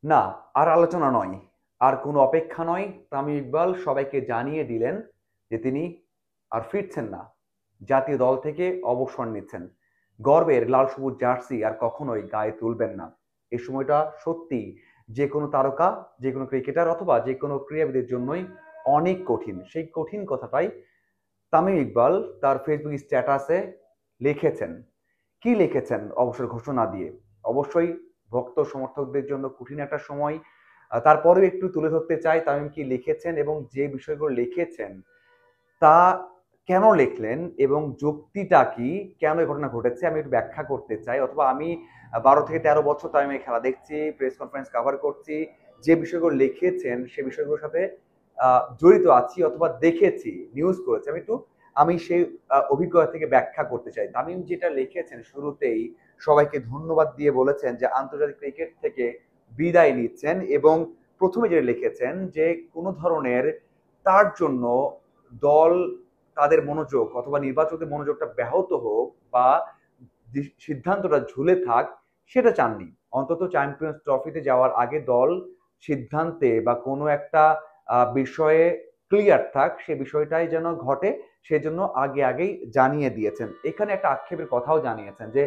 না, আর আলোচনা নয়, আর কোনো অপেক্ষা নয়। তামিম ইকবাল সবাইকে জানিয়ে দিলেন যে তিনি আর ফিরছেন না, জাতীয় দল থেকে অবসর নিচ্ছেন। গর্বের লাল সবুজ জার্সি আর কখনোই গায়ে তুলবেন না। এই সময়টা সত্যি যে কোনো তারকা, যে কোনো ক্রিকেটার অথবা যে কোনো ক্রীড়াবিদের জন্যই অনেক কঠিন। সেই কঠিন কথাটাই তামিম ইকবাল তার ফেসবুক স্ট্যাটাসে লিখেছেন। কি লিখেছেন অবসর ঘোষণা দিয়ে? অবশ্যই ভক্ত সমর্থকদের জন্য কঠিন একটা সময়। তারপরেও একটু তুলে ধরতে চাই তামিম কি লিখেছেন এবং যে বিষয়গুলো লিখেছেন তা কেন লিখলেন এবং যুক্তিটা কি, কেন এই ঘটনা ঘটেছে আমি একটু ব্যাখ্যা করতে চাই। অথবা আমি 12 থেকে 13 বছর তামিমের খেলা দেখছি, প্রেস কনফারেন্স কভার করছি। যে বিষয়গুলো লিখেছেন সে বিষয়গুলোর সাথে জড়িত আছি অথবা দেখেছি, নিউজ করেছি। আমি সেই অভিজ্ঞতা থেকে ব্যাখ্যা করতে চাই। তামিম যেটা লিখেছেন শুরুতেই সবাইকে ধন্যবাদ দিয়ে বলেছেন যে আন্তর্জাতিক ক্রিকেট থেকে বিদায় নিচ্ছেন, এবং প্রথমে যেটা লিখেছেন যে কোনো ধরনের তার জন্য দল, তাদের মনোযোগ অথবা নির্বাচকদের মনোযোগটা ব্যাহত হোক বা সিদ্ধান্তটা ঝুলে থাক সেটা চাননি। অন্তত চ্যাম্পিয়ন্স ট্রফিতে যাওয়ার আগে দল সিদ্ধান্তে বা কোনো একটা বিষয়ে ক্লিয়ার থাক, সে বিষয়টাই যেন ঘটে সেজন্য আগেই জানিয়ে দিয়েছেন। এখানে একটা আক্ষেপের কথাও জানিয়েছেন যে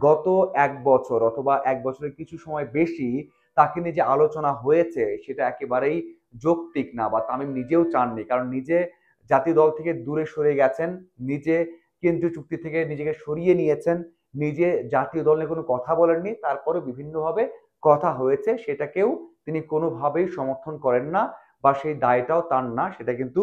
গত 1 বছর অথবা 1 বছরের কিছু সময় বেশি তাকে নিয়ে যে আলোচনা হয়েছে সেটা একেবারেই যৌক্তিক না, বা তামিম নিজেও চাননি। কারণ নিজে জাতীয় দল থেকে দূরে সরে গেছেন, নিজে কেন্দ্রীয় চুক্তি থেকে নিজেকে সরিয়ে নিয়েছেন, নিজে জাতীয় দল নিয়ে কোনো কথা বলেননি। তারপরে বিভিন্নভাবে কথা হয়েছে, সেটাকেও তিনি কোনোভাবেই সমর্থন করেন না বা সেই দায়টাও তার না, সেটা কিন্তু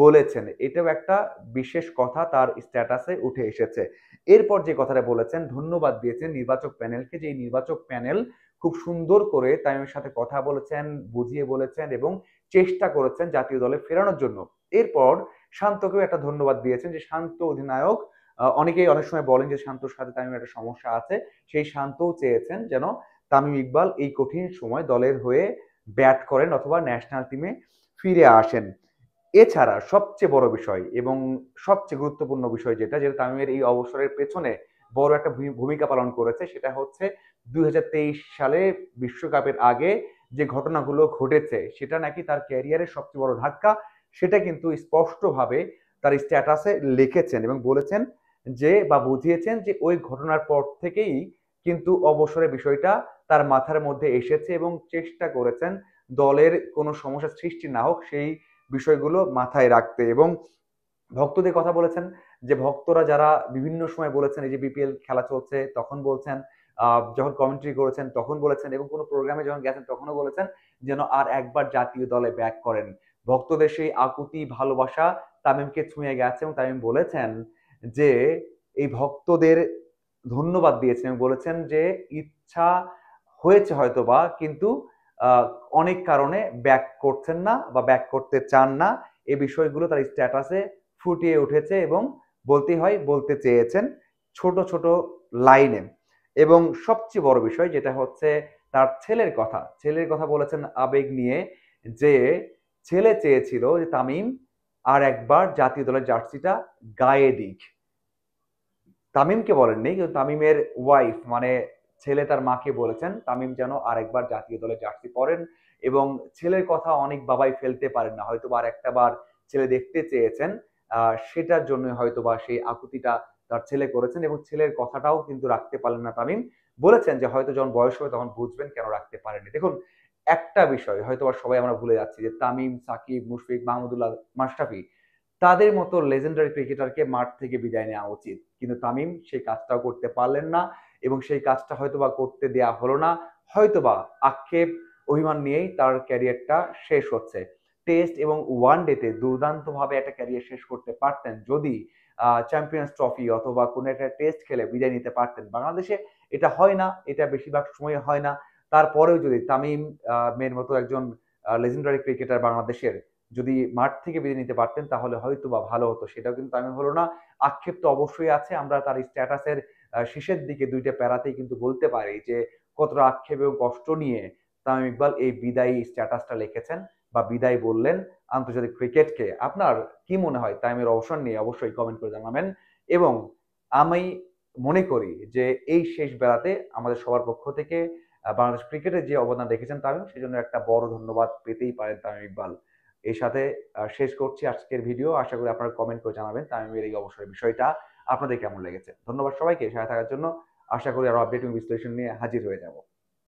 বলেছেন। এটাও একটা বিশেষ কথা তার স্ট্যাটাসে উঠে এসেছে। এরপর যে কথাটা বলেছেন, ধন্যবাদ দিয়েছেন নির্বাচক প্যানেলকে, যে এই নির্বাচক প্যানেল খুব সুন্দর করে তামিমের সাথে কথা বলেছেন, বুঝিয়ে বলেছেন এবং চেষ্টা করেছেন জাতীয় দলে ফেরানোর জন্য। এরপর শান্তকেও একটা ধন্যবাদ দিয়েছেন, যে শান্ত অধিনায়ক। অনেকেই অনেক সময় বলেন যে শান্তর সাথে তামিমের একটা সমস্যা আছে, সেই শান্তও চেয়েছেন যেন তামিম ইকবাল এই কঠিন সময় দলের হয়ে ব্যাট করেন অথবা ন্যাশনাল টিমে ফিরে আসেন। এছাড়া সবচেয়ে বড় বিষয় এবং সবচেয়ে গুরুত্বপূর্ণ বিষয় যেটা যেটা তামিমের এই অবসরের পেছনে বড় একটা ভূমিকা পালন করেছে, সেটা হচ্ছে 2023 সালে বিশ্বকাপের আগে যে ঘটনাগুলো ঘটেছে সেটা নাকি তার ক্যারিয়ারের সবচেয়ে বড় ধাক্কা। সেটা কিন্তু স্পষ্টভাবে তার স্ট্যাটাসে লিখেছেন এবং বলেছেন যে, বা বুঝিয়েছেন যে ওই ঘটনার পর থেকেই কিন্তু অবসরের বিষয়টা তার মাথার মধ্যে এসেছে এবং চেষ্টা করেছেন দলের কোনো সমস্যা সৃষ্টি না হোক সেই বিষয়গুলো মাথায় রাখতে। এবং ভক্তদের কথা বলেছেন, যে ভক্তরা যারা বিভিন্ন সময় বলেছেন, এই যে বিপিএল খেলা চলছে তখন বলছেন, যখন কমেন্ট্রি করেছেন তখন বলেছেন এবং কোনো প্রোগ্রামে যখন গেছেন তখনও বলেছেন যেন আর একবার জাতীয় দলে ব্যাক করেন। ভক্তদের সেই আকুতি ভালোবাসা তামিমকে ছুঁয়ে গেছে এবং তামিম বলেছেন যে এই ভক্তদের ধন্যবাদ দিয়েছেন এবং বলেছেন যে ইচ্ছা হয়েছে হয়তোবা, কিন্তু আহ, অনেক কারণে ব্যাক করছেন না বা ব্যাক করতে চান না। এই বিষয়গুলো তার স্ট্যাটাসে ফুটিয়ে উঠেছে এবং বলতেই হয় বলতে চেয়েছেন ছোট ছোট লাইনে। এবং সবচেয়ে বড় বিষয় যেটা হচ্ছে তার ছেলের কথা বলেছেন আবেগ নিয়ে, যে ছেলে চেয়েছিল যে তামিম আর একবার জাতীয় দলের জার্সিটা গায়ে দিক। তামিমকে বলেননি, কিন্তু তামিমের ওয়াইফ মানে ছেলে তার মাকে বলেছেন তামিম যেন আরেকবার জাতীয় দলে জার্সি পরেন। এবং ছেলের কথা অনেক বাবাই ফেলতে পারেন না, হয়তো আর একটা বার ছেলে দেখতে চেয়েছেন, সেটার জন্য হয়তো বা সেই আকুতিটা তার ছেলে করেছেন এবং ছেলের কথাটাও কিন্তু রাখতে পারলেন না তামিম। বলেছেন যে হয়তো যখন বয়স হবে তখন বুঝবেন কেন রাখতে পারেননি। দেখুন, একটা বিষয় হয়তো বা সবাই আমরা ভুলে যাচ্ছি, যে তামিম, সাকিব, মুশফিক, মাহমুদুল্লাহ, মাশরাফি তাদের মতো লেজেন্ডারি ক্রিকেটারকে মাঠ থেকে বিদায় নেওয়া উচিত, কিন্তু তামিম সেই কাজটাও করতে পারলেন না এবং সেই কাজটা হয়তোবা করতে দেয়া হলো না। হয়তোবা আক্ষেপ, অভিমান নিয়েই তার ক্যারিয়ারটা শেষ হচ্ছে। টেস্ট এবং ওয়ান ডেতে দুর্দান্ত ভাবে একটা ক্যারিয়ার শেষ করতে পারতেন যদি চ্যাম্পিয়ন্স ট্রফি অথবা কোনো একটা টেস্ট খেলে বিদায় নিতে পারতেন। বাংলাদেশে এটা হয় না, এটা বেশিরভাগ সময় হয় না। তারপরেও যদি তামিম মের মতো একজন লেজেন্ডারি ক্রিকেটার বাংলাদেশের যদি মাঠ থেকে বিদায় নিতে পারতেন তাহলে হয়তো বা ভালো হতো। সেটাও কিন্তু তামিম হলো না। আক্ষেপ তো অবশ্যই আছে। আমরা তার স্ট্যাটাসের শেষের দিকে 2টা প্যারাতেই কিন্তু বলতে পারি যে কতটা আক্ষেপ এবং কষ্ট নিয়ে তামিম ইকবাল এই বিদায়ী স্ট্যাটাসটা লিখেছেন বা বিদায় বললেন আন্তর্জাতিক ক্রিকেটকে। আপনার কি মনে হয় তামিমের অবসর নিয়ে? অবশ্যই কমেন্ট করে জানাবেন। এবং আমি মনে করি যে এই শেষ বেলাতে আমাদের সবার পক্ষ থেকে বাংলাদেশ ক্রিকেটে যে অবদান রেখেছেন তামিম, সেজন্য একটা বড় ধন্যবাদ পেতেই পারেন তামিম ইকবাল। এর সাথে শেষ করছি আজকের ভিডিও। আশা করি আপনারা কমেন্ট করে জানাবেন তামিমের এই অবসরের বিষয়টা আপনাদের কেমন লেগেছে। ধন্যবাদ সবাইকে সাথে থাকার জন্য। আশা করি আরো আপডেট এবং বিশ্লেষণ নিয়ে হাজির হয়ে যাব।